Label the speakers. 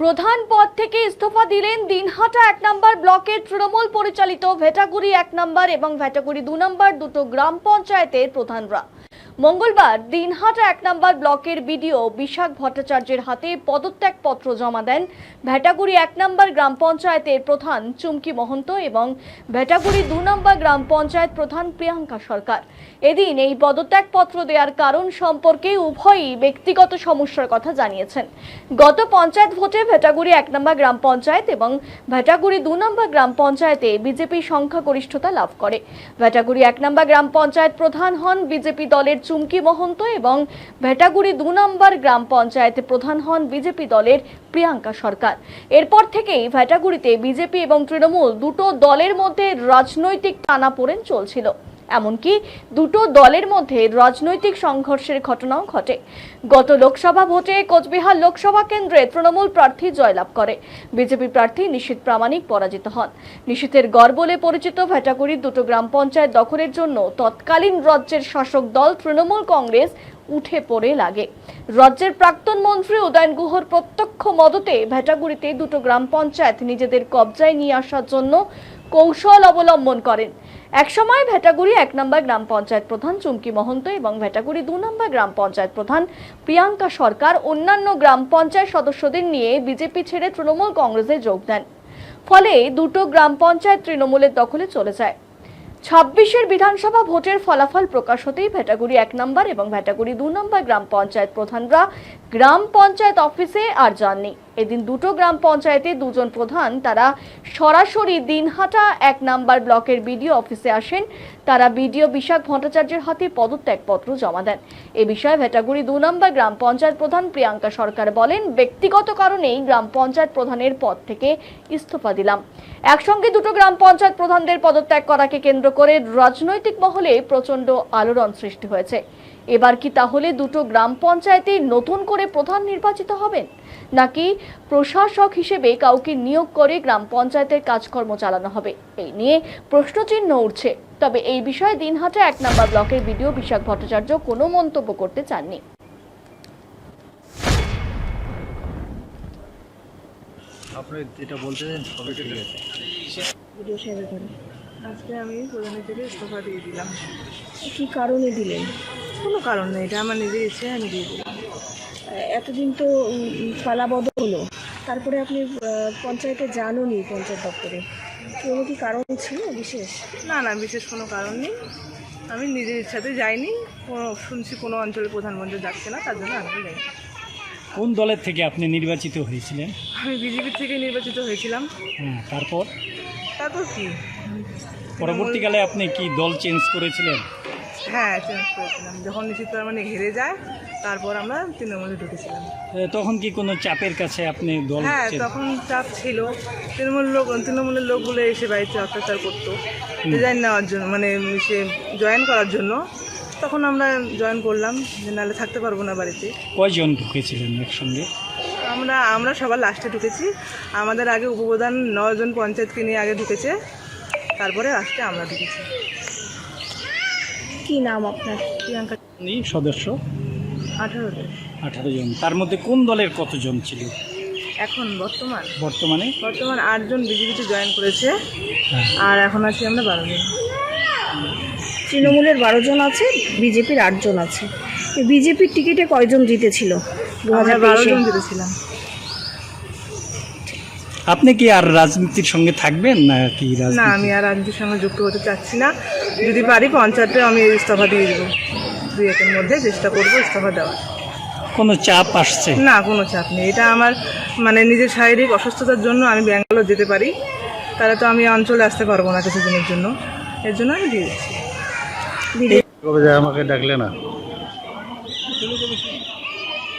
Speaker 1: প্রধান পদ থেকে ইস্তফা দিলেন দিনহাটা 1 নম্বর ব্লকের তৃণমূল পরিচালিত ভেটাগুড়ি 1 নম্বর এবং ভেটাগুড়ি 2 নম্বর দুটো গ্রাম পঞ্চায়েতের প্রধানরা। মঙ্গলবার দিনহাটা 1 নম্বর ব্লকের বিডিও বিশাখ ভট্টাচার্যের হাতে পদত্যাগ পত্র জমা দেন ভেটাগুড়ি 1 নম্বর গ্রাম পঞ্চায়েতের প্রধান চুমকি মহন্ত এবং ভেটাগুড়ি 2 নম্বর গ্রাম পঞ্চায়েত প্রধান প্রিয়াঙ্কা সরকার। এদিন এই পদত্যাগ পত্র দেওয়ার কারণ সম্পর্কে উভয়ই ব্যক্তিগত সমস্যার কথা জানিয়েছেন। গত পঞ্চায়েত ভোটে ভেটাগুড়ি 1 নম্বর গ্রাম পঞ্চায়েত এবং ভেটাগুড়ি 2 নম্বর গ্রাম পঞ্চায়েতে বিজেপি সংখ্যাগরিষ্ঠতা লাভ করে। ভেটাগুড়ি 1 নম্বর গ্রাম পঞ্চায়েত প্রধান হন বিজেপি দলের চুমকি মহন্ত এবং ভেটাগুড়ি 2 নম্বর গ্রাম পঞ্চায়েতে প্রধান হন বিজেপি দলের প্রিয়াঙ্কা সরকার। এরপর থেকেই ভেটাগুড়িতে বিজেপি এবং তৃণমূল দুটো দলের মধ্যে রাজনৈতিক টানাপোড়েন চলছিল। এমনকি দুটো দলের মধ্যে রাজনৈতিক সংঘর্ষের ঘটনাও ঘটে। গত লোকসভা ভোটে কোচবিহার লোকসভা কেন্দ্রে তৃণমূল প্রার্থী জয়লাভ করে। বিজেপি প্রার্থী নিশীথ প্রামাণিক পরাজিত হন। নিশীথের গড় বলে পরিচিত ভেটাগুড়ির দুটো গ্রাম পঞ্চায়েত দখলের জন্য তৎকালীন রাজ্যের শাসক দল তৃণমূল কংগ্রেস উঠে পড়ে লাগে। রাজ্যের প্রাক্তন মন্ত্রী উদয়ন গুহর প্রত্যক্ষ মদতে ভেটাগুড়িতে দুটো গ্রাম পঞ্চায়েত নিজেদের কবজায় নিয়ে আসার জন্য কৌশল অবলম্বন করেন। একসময় ভেটাগুড়ি 1 নম্বর গ্রাম পঞ্চায়েত প্রধান চুমকি মহন্ত এবং ভেটাগুড়ি 2 নম্বর গ্রাম পঞ্চায়েত প্রধান প্রিয়াঙ্কা সরকার অন্যান্য গ্রাম পঞ্চায়েত সদস্যদের নিয়ে বিজেপি ছেড়ে তৃণমূল কংগ্রেসে যোগ দেন। ফলে দুটো গ্রাম পঞ্চায়েত তৃণমূলের দখলে চলে যায়। 26-এর বিধানসভা ভোটের ফলাফল প্রকাশ হতেই ভেটাগুড়ি 1 নম্বর এবং ভেটাগুড়ি 2 নম্বর গ্রাম পঞ্চায়েত প্রধানরা গ্রাম পঞ্চায়েত অফিসে আর যাননি। এদিন দুটো গ্রাম পঞ্চায়েতে দুজন প্রধান তারা সরাসরি দিনহাটা 1 নম্বর ব্লকের বিডিও অফিসে আসেন। তারা বিডিও বিশাখ ভট্টাচার্যের হাতে পদত্যাগ পত্র জমা দেন। এ বিষয়ে ভেটাগুড়ি 2 নম্বর গ্রাম পঞ্চায়েত প্রধান প্রিয়াঙ্কা সরকার বলেন, ব্যক্তিগত কারণেই গ্রাম পঞ্চায়েত প্রধানের পদ থেকে ইস্তফা দিলাম। একসঙ্গে দুটো গ্রাম পঞ্চায়েত প্রধানদের পদত্যাগ করাকে কেন্দ্র করে রাজনৈতিক মহলে প্রচন্ড আলোড়ন সৃষ্টি হয়েছে। এবার কি তাহলে দুটো গ্রাম পঞ্চায়েতে নতুন করে প্রধান নির্বাচিত হবেন, নাকি প্রশাসক হিসেবে কাউকে নিয়োগ করে গ্রাম পঞ্চায়েতের কাজকর্ম চালানো হবে? এই নিয়ে প্রশ্নচিহ্ন উঠছে। তবে এই বিষয়ে দিনহাটা 1 নম্বর ব্লকের বিডিও বিশাখ ভট্টাচার্য কোনো মন্তব্য করতে চাননি।
Speaker 2: আপনি যেটা বলতে চান সবই ঠিক আছে।
Speaker 3: আজকে আমি প্রধানের থেকে ইস্তফা দিয়ে দিলাম।
Speaker 4: কি কারণে দিলেন?
Speaker 3: কোনো কারণ নেই, এটা আমার নিজের ইচ্ছে, আমি দিয়ে দিলাম।
Speaker 4: এতদিন তো পালাবদল হলো, তারপরে আপনি পঞ্চায়েতে যাননি, পঞ্চায়েত দপ্তরে কোনো কি কারণ ছিল বিশেষ?
Speaker 3: না না, বিশেষ কোনো কারণ নেই, আমি নিজের ইচ্ছাতে যাইনি। শুনছি কোনো অঞ্চলে প্রধানমন্ত্রী যাচ্ছে না, তার জন্য আমি যাইনি।
Speaker 5: কোন দলের থেকে আপনি নির্বাচিত হয়েছিলেন?
Speaker 3: আমি বিজেপি থেকে নির্বাচিত হয়েছিলাম।
Speaker 5: তারপর
Speaker 3: কি
Speaker 5: পরবর্তীকালে আপনি কি দল চেঞ্জ করেছিলেন?
Speaker 3: হ্যাঁ, চেঞ্জ করেছিলাম। যখন নিশ্চিত মানে হেরে যায়, তারপর আমরা তৃণমূলে ঢুকেছিলাম।
Speaker 5: তখন কি কোনো চাপের কাছে আপনি দল?
Speaker 3: হ্যাঁ, তখন চাপ ছিল। তৃণমূলের লোকগুলো এসে বাড়িতে অত্যাচার করতো রিজাইন নেওয়ার জন্য, মানে সে জয়েন করার জন্য। তখন আমরা জয়েন করলাম, যে নাহলে থাকতে পারবো না বাড়িতে।
Speaker 5: কয়জন ঢুকেছিলেন একসঙ্গে?
Speaker 3: আমরা সবার লাস্টে ঢুকেছি। আমাদের আগে উপপ্রধান 9 জন পঞ্চায়েতকে নিয়ে আগে ঢুকেছে, তারপরে লাস্টে আমরা ঢুকেছি।
Speaker 4: কি নাম আপনার?
Speaker 3: প্রিয়াঙ্কা।
Speaker 5: সদস্য
Speaker 3: 18
Speaker 5: জন। তার মধ্যে কোন দলের কতজন ছিল?
Speaker 3: এখন
Speaker 5: বর্তমানে
Speaker 3: 8 জন বিজেপিতে জয়েন করেছে, আর এখন আছি আমরা 12 জন।
Speaker 4: তৃণমূলের 12 জন আছে, বিজেপির 8 জন আছে। বিজেপির টিকিটে কয়জন জিতেছিল?
Speaker 3: 12 জন জিতেছিলাম।
Speaker 5: আপনি কি আর রাজনীতির সঙ্গে থাকবেন নাকি?
Speaker 3: না, আমি আর রাজনীতির সঙ্গে যুক্ত হতে চাচ্ছি না। যদি পারি পঞ্চায়েতে আমি ইস্তফা দিয়ে দেবো। 2-1 মধ্যে চেষ্টা করবো ইস্তফা দেওয়ার।
Speaker 5: কোনো চাপ আসছে?
Speaker 3: না, কোনো চাপ নেই। এটা আমার মানে নিজের শারীরিক অসুস্থতার জন্য আমি ব্যাঙ্গালোর যেতে পারি, তাহলে তো আমি অঞ্চলে আসতে পারবো না কিছুদিনের জন্য। এর জন্য আমি দিয়ে দিচ্ছি।
Speaker 2: আমাকে ডাকলে না।